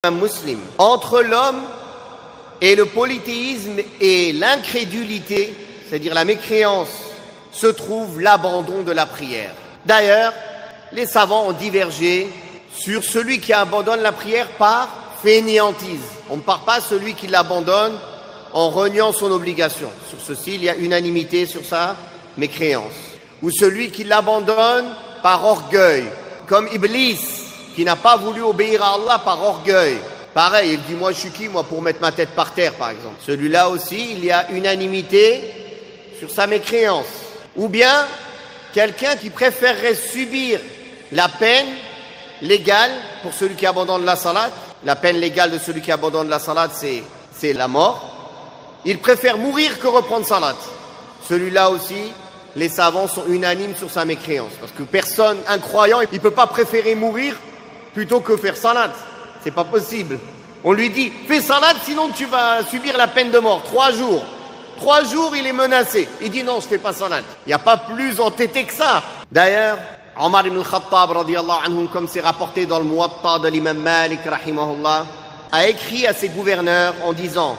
un musulman. Entre l'homme et le polythéisme et l'incrédulité, c'est-à-dire la mécréance, se trouve l'abandon de la prière. D'ailleurs, les savants ont divergé sur celui qui abandonne la prière par fainéantise. On ne parle pas de celui qui l'abandonne en reniant son obligation. Sur ceci, il y a unanimité sur sa mécréance. Ou celui qui l'abandonne par orgueil, comme Iblis, qui n'a pas voulu obéir à Allah par orgueil. Pareil, il dit, moi je suis qui, moi, pour mettre ma tête par terre, par exemple. Celui-là aussi, il y a unanimité sur sa mécréance. Ou bien, quelqu'un qui préférerait subir la peine légale pour celui qui abandonne la salat. La peine légale de celui qui abandonne la salat, c'est la mort. Il préfère mourir que reprendre salat. Celui-là aussi, les savants sont unanimes sur sa mécréance. Parce que personne, un croyant, il ne peut pas préférer mourir plutôt que faire salat. C'est pas possible. On lui dit, fais salat, sinon tu vas subir la peine de mort. 3 jours. 3 jours, il est menacé. Il dit non, je fais pas salat. Il n'y a pas plus entêté que ça. D'ailleurs, Omar ibn al-Khattab, radiyallahu anhu, comme c'est rapporté dans le Muwatta de l'imam Malik, rahimahullah, a écrit à ses gouverneurs en disant,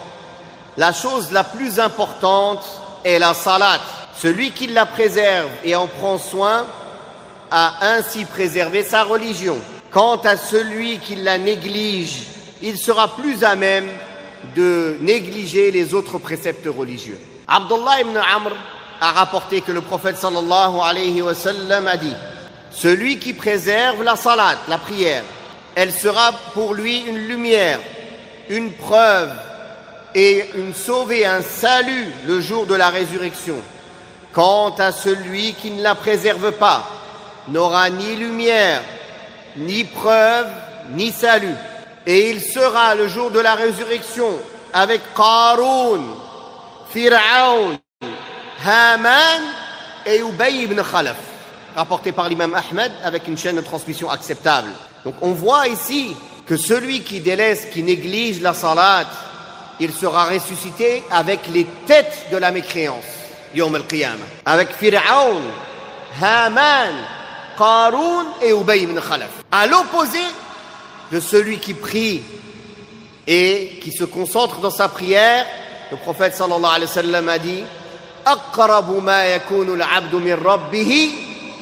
la chose la plus importante est la salat. Celui qui la préserve et en prend soin a ainsi préservé sa religion. Quant à celui qui la néglige, il sera plus à même de négliger les autres préceptes religieux. Abdullah ibn Amr a rapporté que le prophète sallallahu alayhi wa sallam a dit, celui qui préserve la salat, la prière, elle sera pour lui une lumière, une preuve et une sauvée, un salut le jour de la résurrection. Quant à celui qui ne la préserve pas, n'aura ni lumière, ni preuve, ni salut. Et il sera le jour de la résurrection avec Qarun, Fir'aun, Haman et Ubay ibn Khalaf, rapporté par l'imam Ahmed avec une chaîne de transmission acceptable. Donc on voit ici que celui qui délaisse, qui néglige la salat, il sera ressuscité avec les têtes de la mécréance, Yawm al-Qiyamah, avec Fir'aun, Haman, Qarun et Ubay ibn Khalaf. À l'opposé de celui qui prie et qui se concentre dans sa prière, le prophète sallallahu alayhi wa sallam a dit, aqrabu ma yakunu al-'abdu min rabbih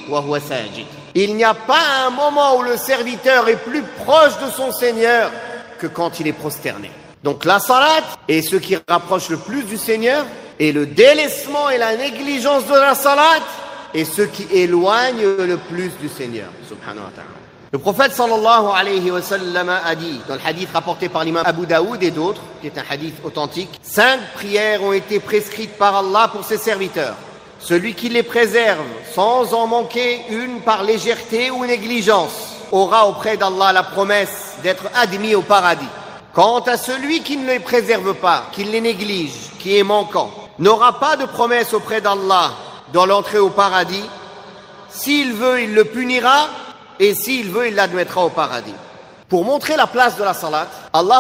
wa huwa sajid. Il n'y a pas un moment où le serviteur est plus proche de son Seigneur que quand il est prosterné. Donc la salat est ce qui rapproche le plus du Seigneur, et le délaissement et la négligence de la salat est ce qui éloigne le plus du Seigneur, subhanahu wa ta'ala. Le prophète sallallahu alayhi wa sallam a dit, dans le hadith rapporté par l'imam Abu Daoud et d'autres, qui est un hadith authentique, 5 prières ont été prescrites par Allah pour ses serviteurs. Celui qui les préserve sans en manquer une par légèreté ou négligence aura auprès d'Allah la promesse d'être admis au paradis. Quant à celui qui ne les préserve pas, qui les néglige, qui est manquant, n'aura pas de promesse auprès d'Allah dans l'entrée au paradis. S'il veut, il le punira, et s'il veut, il l'admettra au paradis. Pour montrer la place de la salat, Allah